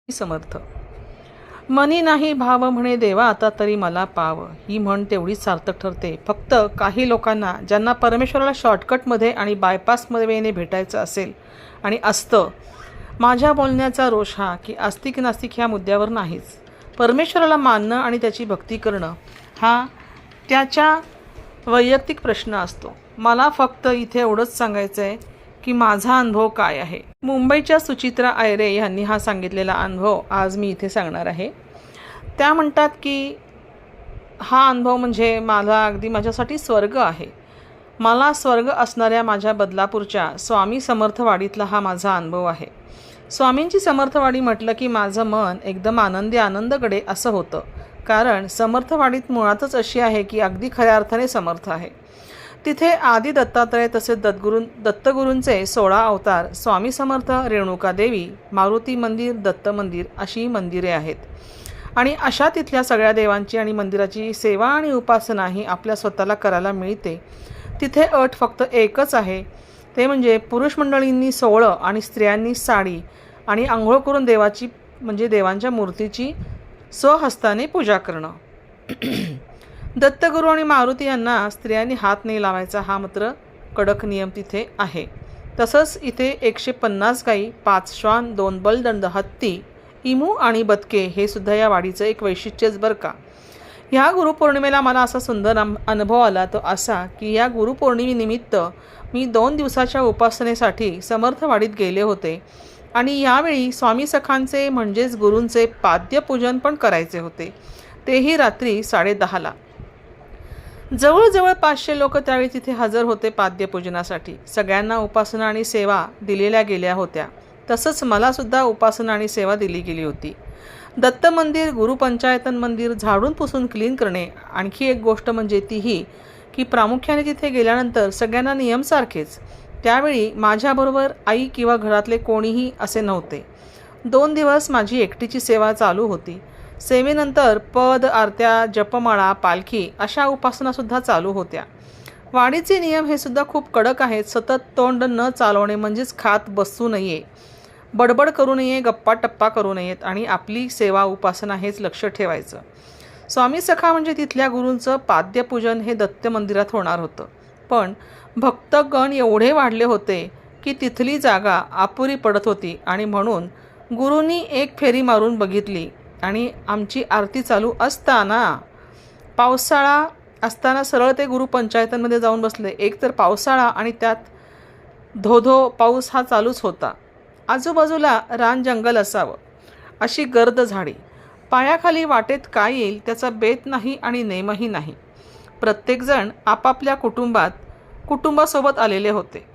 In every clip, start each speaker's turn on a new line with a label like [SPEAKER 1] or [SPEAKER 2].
[SPEAKER 1] समर्थ. मनी नाही भाव म्हणे देवा आता तरी मला पाव. ही म्हण तेवढीच सार्थक ठरते फक्त काही लोकांना ज्यांना परमेश्वराला शॉर्टकटमध्ये आणि बायपासमध्ये वेळेने भेटायचं असेल आणि असतं. माझ्या बोलण्याचा रोष हा की आस्तिक नास्तिक ह्या मुद्द्यावर नाहीच. परमेश्वराला मानणं आणि त्याची भक्ती करणं हा त्याच्या वैयक्तिक प्रश्न असतो. मला फक्त इथे एवढंच सांगायचं आहे की माझा अनुभव काय आहे. मुंबईच्या सुचित्रा आयरे यांनी हा सांगितलेला अनुभव आज मी इथे सांगणार आहे. त्या म्हणतात की हा अनुभव म्हणजे मला अगदी माझ्यासाठी स्वर्ग आहे. मला स्वर्ग असणाऱ्या माझ्या बदलापूरच्या स्वामी समर्थवाडीतला हा माझा अनुभव आहे. स्वामींची समर्थवाडी म्हटलं की माझं मन एकदम आनंदकडे असं होतं. कारण समर्थवाडीत मुळातच अशी आहे की अगदी खऱ्या अर्थाने समर्थ आहे. तिथे आदी दत्तात्रय तसेच दत्तगुरूंचे 16 अवतार स्वामी समर्थ, रेणुका देवी, मारुती मंदिर, दत्त मंदिर अशी मंदिरे आहेत. आणि अशा तिथल्या सगळ्या देवांची आणि मंदिराची सेवा आणि उपासना ही आपल्या स्वतःला करायला मिळते. तिथे अट फक्त एकच आहे, ते म्हणजे पुरुष मंडळींनी सोवळं आणि स्त्रियांनी साडी आणि आंघोळ करून देवाची म्हणजे देवांच्या मूर्तीची स्वहस्ताने पूजा करणं. दत्तगुरू आणि मारुती यांना स्त्रियांनी हात नाही लावायचा हा मात्र कडक नियम तिथे आहे. तसंच इथे 150 गाई, 5 श्वान, 2 बलदंड हत्ती, इमू आणि बदके हे सुद्धा या वाडीचं एक वैशिष्ट्यच बरं का. ह्या गुरुपौर्णिमेला मला असा सुंदर अनुभव आला तो असा की या गुरुपौर्णिमेनिमित्त मी 2 दिवसाच्या उपासनेसाठी समर्थवाडीत गेले होते आणि यावेळी स्वामी सखांचे म्हणजेच गुरूंचे पाद्यपूजन पण करायचे होते, तेही रात्री 10:30ला. जवळजवळ 500 लोक त्यावेळी तिथे हजर होते पाद्यपूजनासाठी. सगळ्यांना उपासना आणि सेवा दिलेल्या गेल्या होत्या. तसंच मलासुद्धा उपासना आणि सेवा दिली गेली होती. दत्त मंदिर, गुरुपंचायतन मंदिर झाडून पुसून क्लीन करणे. आणखी एक गोष्ट म्हणजे तीही की प्रामुख्याने तिथे गेल्यानंतर सगळ्यांना नियम सारखेच. त्यावेळी माझ्याबरोबर आई किंवा घरातले कोणीही असे नव्हते. 2 दिवस माझी एकटीची सेवा चालू होती. सेवेनंतर पद, आरत्या, जपमाळा, पालखी अशा उपासनासुद्धा चालू होत्या. वाडीचे नियम हे सुद्धा खूप कडक आहेत. सतत तोंड न चालवणे म्हणजेच खात बसू नये, बडबड करू नये, गप्पा टप्पा करू नयेत आणि आपली सेवा उपासना हेच लक्ष ठेवायचं. स्वामी सखा म्हणजे तिथल्या गुरूंचं पाद्यपूजन हे दत्त मंदिरात होणार होतं. पण भक्तगण एवढे वाढले होते की तिथली जागा अपुरी पडत होती आणि म्हणून गुरूंनी एक फेरी मारून बघितली आणि आमची आरती चालू असताना पावसाळा असताना सरळ ते गुरुपंचायतमध्ये जाऊन बसले. एक तर पावसाळा आणि त्यात धोधो पाऊस हा चालूच होता. आजूबाजूला रान जंगल असावं अशी गर्द झाडी. पायाखाली वाटेत काय येईल त्याचा बेत नाही आणि नेमही नाही. प्रत्येकजण आपापल्या कुटुंबासोबत आलेले होते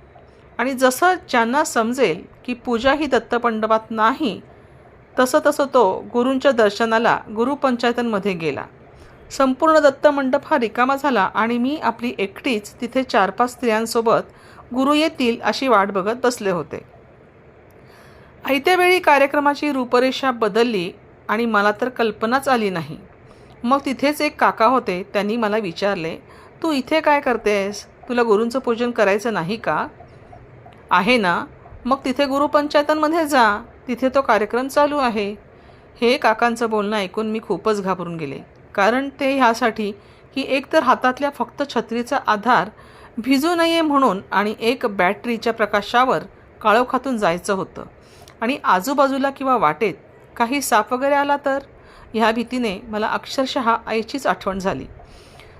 [SPEAKER 1] आणि जसं ज्यांना समजेल की पूजा ही दत्तमंडपात नाही तसं तो गुरूंच्या दर्शनाला गुरुपंचायतनमध्ये गेला. संपूर्ण दत्तमंडप हा रिकामा झाला आणि मी आपली एकटीच तिथे 4-5 स्त्रियांसोबत गुरु येतील अशी वाट बघत बसले होते. ऐत्यावेळी कार्यक्रमाची रूपरेषा बदलली आणि मला तर कल्पनाच आली नाही. मग तिथेच एक काका होते. त्यांनी मला विचारले, तू इथे काय करतेस? तुला गुरूंचं पूजन करायचं नाही का? आहे ना, मग तिथे गुरुपंचायतनमध्ये जा, तिथे तो कार्यक्रम चालू आहे. हे काकांचं बोलणं ऐकून मी खूपच घाबरून गेले. कारण ते ह्यासाठी की एक तर हातातल्या फक्त छत्रीचा आधार भिजू नये म्हणून आणि एक बॅटरीच्या प्रकाशावर काळोखातून जायचं होतं आणि आजूबाजूला किंवा वाटेत काही साप वगैरे आला तर ह्या भीतीने मला अक्षरशः आईचीच आठवण झाली.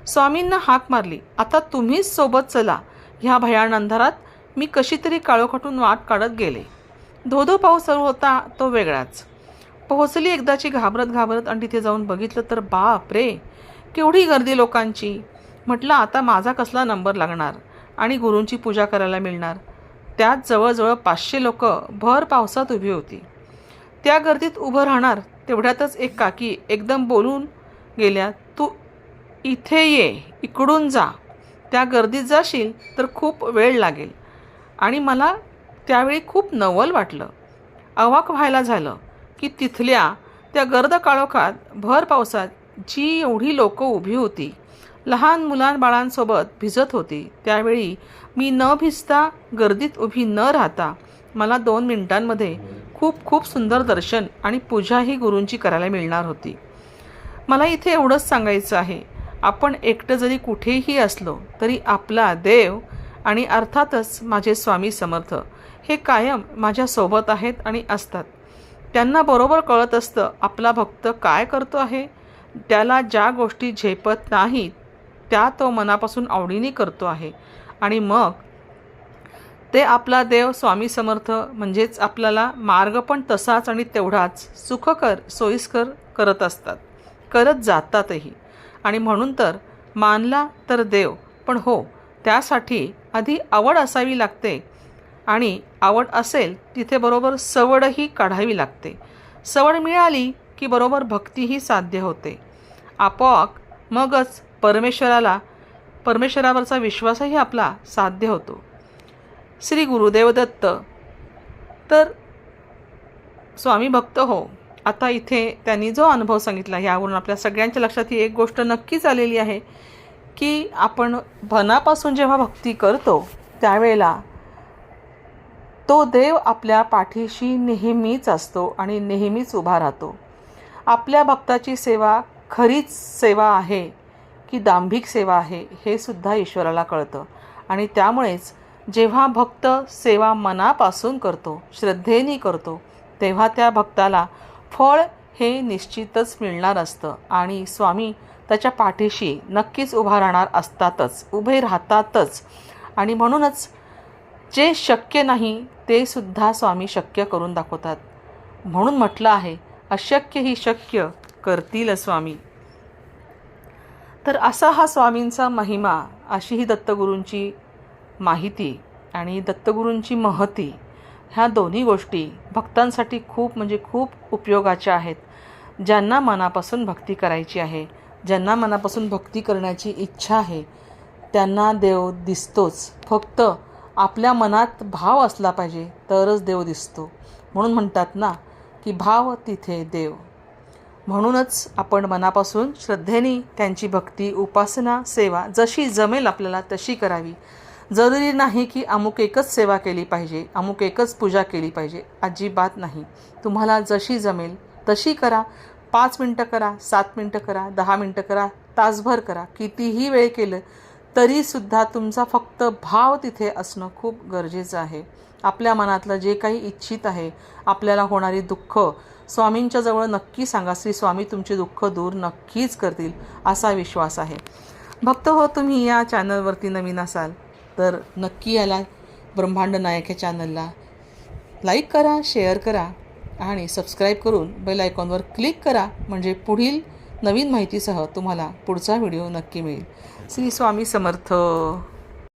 [SPEAKER 1] स्वामींना हाक मारली, आता तुम्हीच सोबत चला. ह्या भयान अंधारात मी कशी तरी काळोखातून वाट काढत गेले. धोधो पाऊस सुरू होता तो वेगळाच. पोहोचली एकदाची घाबरत आणि तिथे जाऊन बघितलं तर बाप रे, केवढी गर्दी लोकांची. म्हटलं आता माझा कसला नंबर लागणार आणि गुरूंची पूजा करायला मिळणार. त्यात जवळजवळ 500 लोक भर पावसात उभी होती. त्या गर्दीत उभं राहणार तेवढ्यातच एक काकी एकदम बोलून गेल्या, तू इथे ये, इकडून जा. त्या गर्दीत जाशील तर खूप वेळ लागेल. आणि मला त्यावेळी खूप नवल वाटलं. अवाक व्हायला झालं की तिथल्या त्या गर्द काळोखात भर पावसात जी एवढी लोकं उभी होती, लहान बाळांसोबत भिजत होती, त्यावेळी मी न भिजता गर्दीत उभी न राहता मला 2 मिनिटांमध्ये खूप खूप सुंदर दर्शन आणि पूजाही गुरूंची करायला मिळणार होती. मला इथे एवढंच सांगायचं आहे, आपण एकटं जरी कुठेही असलो तरी आपला देव आणि अर्थातच माझे स्वामी समर्थ हे कायम माझ्यासोबत आहेत आणि असतात. त्यांना बरोबर कळत असतं आपला भक्त काय करतो आहे. त्याला ज्या गोष्टी झेपत नाहीत त्या तो मनापासून आवडीने करतो आहे आणि मग ते आपला देव स्वामी समर्थ म्हणजेच आपल्याला मार्ग पण तसाच आणि तेवढाच सुखकर सोयीस्कर करत असतात, करत जातातही. आणि म्हणून तर मानला तर देव, पण हो त्यासाठी आधी आवड असावी लागते आणि आवड असेल तिथे बरोबर सवडही काढावी लागते. सवड मिळाली की बरोबर भक्तीही साध्य होते. आपोआप मगच परमेश्वरावरचा विश्वासही आपला साध्य होतो. श्री गुरुदेव दत्त. तर स्वामी भक्त हो, आता इथे त्यांनी जो अनुभव सांगितला यावरून आपल्या सगळ्यांच्या लक्षात ही एक गोष्ट नक्कीच आलेली आहे की आपण मनापासून जेव्हा भक्ती करतो त्यावेळेला तो देव आपल्या पाठीशी नेहमीच असतो आणि नेहमीच उभा राहतो. आपल्या भक्ताची सेवा खरीच सेवा आहे की दांभिक सेवा आहे हे सुद्धा ईश्वराला कळतं. आणि त्यामुळेच जेव्हा भक्त सेवा मनापासून करतो, श्रद्धेने करतो, तेव्हा त्या भक्ताला फळ हे निश्चितच मिळणार असतं आणि स्वामी त्याच्या पाठीशी नक्कीच उभा राहणार असतातच, उभे राहतातच. आणि म्हणूनच जे शक्य नाही ते सुद्धा स्वामी शक्य करून दाखवतात. म्हणून म्हटलं आहे, अशक्य ही शक्य करतील स्वामी. तर असा हा स्वामींचा महिमा, अशी ही दत्तगुरूंची माहिती आणि दत्तगुरूंची महती, ह्या दोन्ही गोष्टी भक्तांसाठी खूप म्हणजे खूप उपयोगाच्या आहेत. ज्यांना मनापासून भक्ती करायची आहे, ज्यांना मनापासून भक्ती करण्याची इच्छा आहे, त्यांना देव दिसतोच. फक्त आपल्या मनात भाव असला पाहिजे तरच देव दिसतो. म्हणून म्हणतात ना की भाव तिथे देव. म्हणूनच आपण मनापासून श्रद्धेने त्यांची भक्ती, उपासना, सेवा जशी जमेल आपल्याला तशी करावी. जरुरी नाही की अमुक एकच सेवा केली पाहिजे, अमुक एकच पूजा केली पाहिजे, अजिबात नाही. तुम्हाला जशी जमेल तशी करा. 5 मिनटं करा, 7 मिनटं करा, 10 मिनटं करा, तासभर करा, कितीही वेळ केलं तरीसुद्धा तुमचा फक्त भाव तिथे असणं खूप गरजेचं आहे. आपल्या मनातलं जे काही इच्छित आहे, आपल्याला होणारी दुःख स्वामींच्या जवळ नक्की सांगा. श्री स्वामी तुमची दुःख दूर नक्कीच करतील असा विश्वास आहे. भक्त हो, तुम्ही या चॅनलवरती नवीन असाल तर नक्की याला ब्रह्मांड नायक या चॅनलला लाईक करा, शेअर करा आणि सबस्क्राईब करून बेल आयकॉनवर क्लिक करा. म्हणजे पुढील नवीन माहितीसह तुम्हाला पुढचा व्हिडिओ नक्की मिळेल. श्री स्वामी समर्थ.